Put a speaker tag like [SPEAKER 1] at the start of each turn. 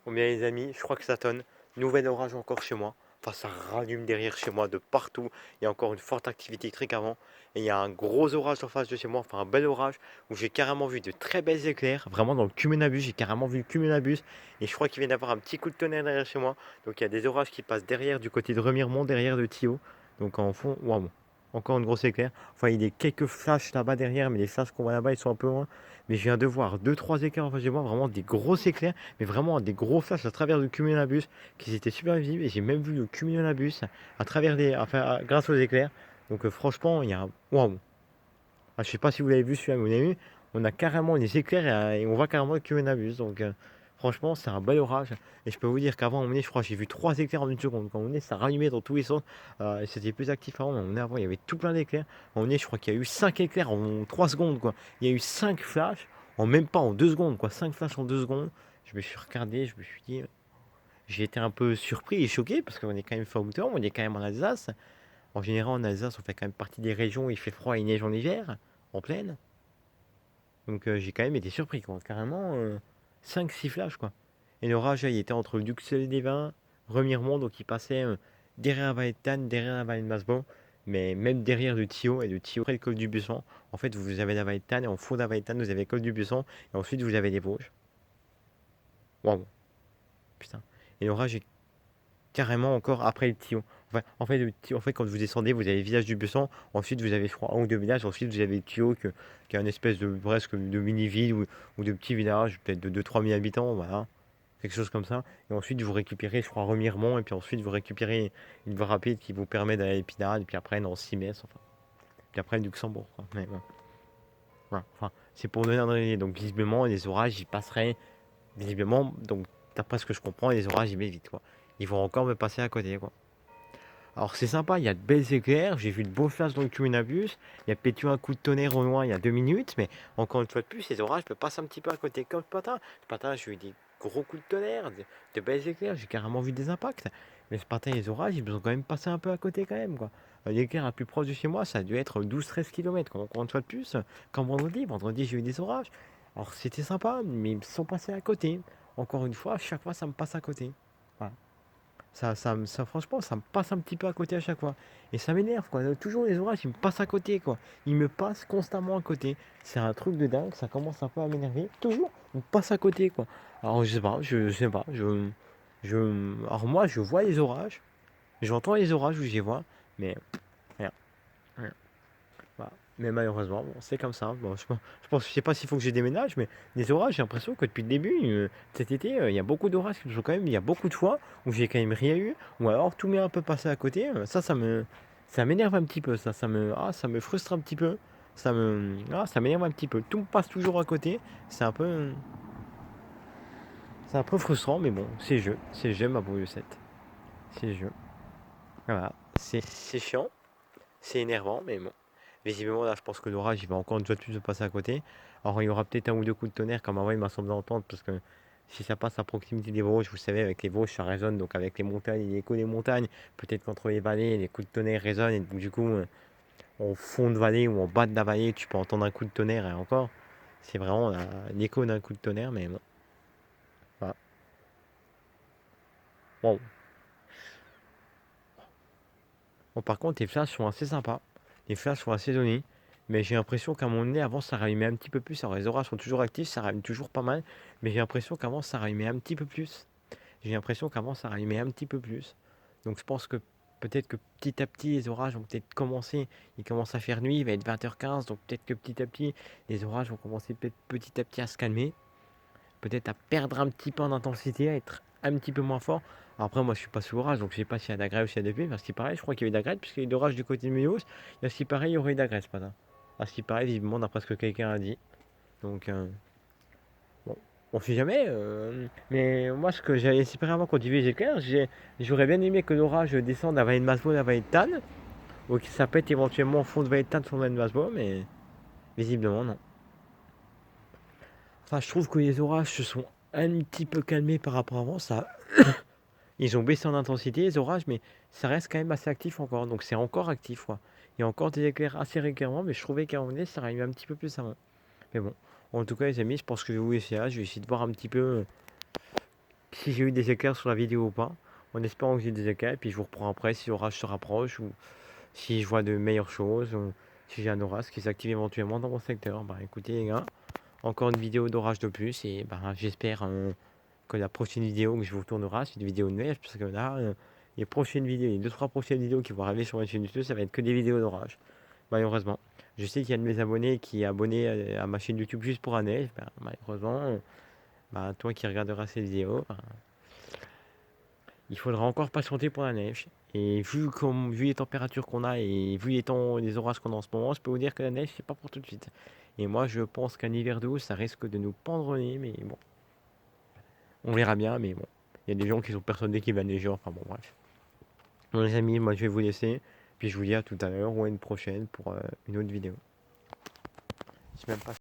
[SPEAKER 1] Bon bien les amis, je crois que ça tonne. Nouvel orage encore chez moi. Enfin ça rallume derrière chez moi de partout. Il y a encore une forte activité électrique avant. Et il y a un gros orage en face de chez moi, enfin un bel orage, où j'ai carrément vu de très belles éclairs. Vraiment dans le cumulabus, j'ai carrément vu le cumulabus. Et je crois qu'il vient d'avoir un petit coup de tonnerre derrière chez moi. Donc il y a des orages qui passent derrière du côté de Remiremont, derrière de Thio. Donc en fond, waouh. Encore une grosse éclair. Enfin, il y a quelques flashs là-bas derrière, mais les flashs qu'on voit là-bas, ils sont un peu loin. Mais je viens de voir deux trois éclairs en face de moi, vraiment des gros éclairs mais vraiment des gros flashs à travers le cumulabus qui étaient super visibles et j'ai même vu le cumulabus à travers enfin, grâce aux éclairs. Donc franchement, il y a waouh. Ah, je sais pas si vous l'avez vu celui-là, mais on a vu, on a carrément des éclairs et on voit carrément le cumulabus. Donc franchement, c'est un bel orage. Et je peux vous dire qu'avant, on est, je crois, j'ai vu trois éclairs en une seconde. Quand on est, ça rallumait dans tous les sens. Et c'était plus actif avant, mais on est avant, il y avait tout plein d'éclairs. On est, je crois qu'il y a eu 5 éclairs en 3 secondes, quoi. Il y a eu 5 flashs en même pas en 2 secondes, quoi. 5 flashs en 2 secondes. Je me suis regardé, je me suis dit, j'ai été un peu surpris et choqué parce qu'on est quand même fin août, on est quand même en Alsace. En général, en Alsace, on fait quand même partie des régions où il fait froid et il neige en hiver, en pleine. Donc j'ai quand même été surpris, quoi. Carrément 5-6 flashs, quoi. Et l'orage, il était entre Duxelles-des-Vins, Remiremont, donc il passait derrière la vallée de Tannes, derrière la vallée de Masbon, mais même derrière le Thio, et le Thio près le col du Buisson. En fait, vous avez la vallée de Tannes, et en fond de la vallée de Tannes, vous avez le col du Buisson, et ensuite vous avez les Vosges. Waouh, putain. Et l'orage est carrément encore après le Thio. En fait, quand vous descendez, vous avez le village du Bessan. Ensuite, vous avez, je crois, un ou deux villages. Ensuite, vous avez le Thio, qui est une espèce de presque de mini-ville ou de petit village, peut-être de 2-3 000 habitants, voilà. Quelque chose comme ça. Et ensuite, vous récupérez, je crois, Remiremont. Et puis ensuite, vous récupérez une voie rapide qui vous permet d'aller à Épinal. Et puis après, dans Simès, enfin. Puis après, Luxembourg, quoi. Mais, ouais. Voilà. Enfin, c'est pour donner un idée. Donc, visiblement, les orages, ils passeraient. Visiblement, donc, d'après ce que je comprends, les orages, ils m'évitent, quoi. Ils vont encore me passer à côté, quoi. Alors c'est sympa, il y a de belles éclairs, j'ai vu de beaux flashs dans le cumulabus, il y a peut-être eu un coup de tonnerre au loin il y a 2 minutes, mais encore une fois de plus, les orages me passent un petit peu à côté comme ce matin. Ce matin, j'ai eu des gros coups de tonnerre, de belles éclairs, j'ai carrément vu des impacts. Mais ce matin, les orages, ils me sont quand même passé un peu à côté quand même, quoi. L'éclair le plus proche de chez moi, ça a dû être 12-13 km, encore une fois de plus, comme vendredi. Vendredi, j'ai eu des orages. Alors c'était sympa, mais ils me sont passés à côté. Encore une fois, chaque fois, ça me passe à côté. Voilà. Franchement, ça me passe un petit peu à côté à chaque fois. Et ça m'énerve, quoi. Toujours les orages, ils me passent à côté, quoi. Ils me passent constamment à côté. C'est un truc de dingue, ça commence un peu à m'énerver. Toujours, ils me passent à côté, quoi. Alors, je sais pas, je sais pas. Alors, moi, je vois les orages. J'entends les orages où je les vois. Mais rien, rien. Voilà. Mais malheureusement, bon, c'est comme ça. Bon, je sais pas s'il faut que je déménage, mais les orages, j'ai l'impression que depuis le début, cet été, il y a beaucoup d'orages qui sont quand même, il y a beaucoup de fois où j'ai quand même rien eu, ou alors tout m'est un peu passé à côté. Ça m'énerve un petit peu, ça me frustre un petit peu. Ça m'énerve un petit peu. Tout me passe toujours à côté. C'est un peu, c'est un peu frustrant, mais bon, c'est le jeu, ma pauvre Lucette. C'est le jeu. Voilà. C'est chiant, c'est énervant, mais bon. Visiblement, là, je pense que l'orage, il va encore une fois de plus se passer à côté. Alors, il y aura peut-être un ou deux coups de tonnerre, comme avant, il m'a semblé entendre, parce que si ça passe à proximité des Vosges, vous savez, avec les Vosges, ça résonne, donc avec les montagnes et l'écho des montagnes, peut-être qu'entre les vallées, les coups de tonnerre résonnent, et donc, du coup, en fond de vallée ou en bas de la vallée, tu peux entendre un coup de tonnerre, et encore, c'est vraiment l'écho d'un coup de tonnerre, mais bon, voilà. Bon. Bon, par contre, les flashs sont assez sympas, les flashs sont assez donnés. Mais j'ai l'impression qu'à mon nez, avant, ça rallumait un petit peu plus. Alors, les orages sont toujours actifs, ça rallume toujours pas mal. Mais j'ai l'impression qu'avant, ça rallumait un petit peu plus. J'ai l'impression qu'avant, ça rallumait un petit peu plus. Donc, je pense que peut-être que petit à petit, les orages vont peut-être commencer. Il commence à faire nuit, il va être 20h15. Donc, peut-être que petit à petit, les orages vont commencer peut-être petit à petit à se calmer. Peut-être à perdre un petit peu en intensité, à être un petit peu moins fort. Alors après, moi, je suis pas sous orage, donc je sais pas s'il y a de la grêle ou s'il y a des pluies. Parce qu'il paraît, je crois qu'il y a eu de la grêle, puisqu'il y a eu de l'orage du côté de Mulhouse. Il y a ce qui paraît, il y aurait eu de la grêle ce matin. À ce qui paraît, visiblement, d'après ce que quelqu'un a dit. Donc, bon, on sait jamais. Mais moi, ce que j'avais espéré avant quand il les éclairs, j'aurais bien aimé que l'orage descende à Vallée de Masbos, à Vallée de Tannes, ou qu'il ça pète éventuellement au fond de Vallée de Tannes sur Vallée de Masbos, mais visiblement, non. Enfin, je trouve que les orages se sont un petit peu calmés par rapport à avant. Ils ont baissé en intensité, les orages, mais ça reste quand même assez actif encore. Donc, c'est encore actif, quoi. Il y a encore des éclairs assez régulièrement, mais je trouvais qu'à un moment donné, ça arrivait un petit peu plus avant. Mais bon, en tout cas, les amis, je pense que je vais vous laisser là. Je vais essayer de voir un petit peu si j'ai eu des éclairs sur la vidéo ou pas, en espérant que j'ai des éclairs, puis je vous reprends après si l'orage se rapproche ou si je vois de meilleures choses, ou si j'ai un orage qui s'active éventuellement dans mon secteur. Bah écoutez les gars, encore une vidéo d'orage de plus et bah, j'espère que la prochaine vidéo que je vous tournera, c'est une vidéo de neige, parce que là, les prochaines vidéos, les 2-3 prochaines vidéos qui vont arriver sur ma chaîne YouTube, ça va être que des vidéos d'orage, malheureusement. Je sais qu'il y a de mes abonnés qui est abonné à ma chaîne YouTube juste pour la neige, bah, malheureusement, bah, toi qui regarderas ces vidéos, bah, il faudra encore patienter pour la neige. Et vu les températures qu'on a et vu les orages qu'on a en ce moment, je peux vous dire que la neige, c'est pas pour tout de suite. Et moi, je pense qu'un hiver d'eau, ça risque de nous pendre au nez, mais bon, on verra bien, mais bon. Il y a des gens qui sont persuadés qu'il va neiger, enfin bon, bref. Bon, les amis, moi, je vais vous laisser. Puis je vous dis à tout à l'heure ou à une prochaine pour une autre vidéo. Je sais même pas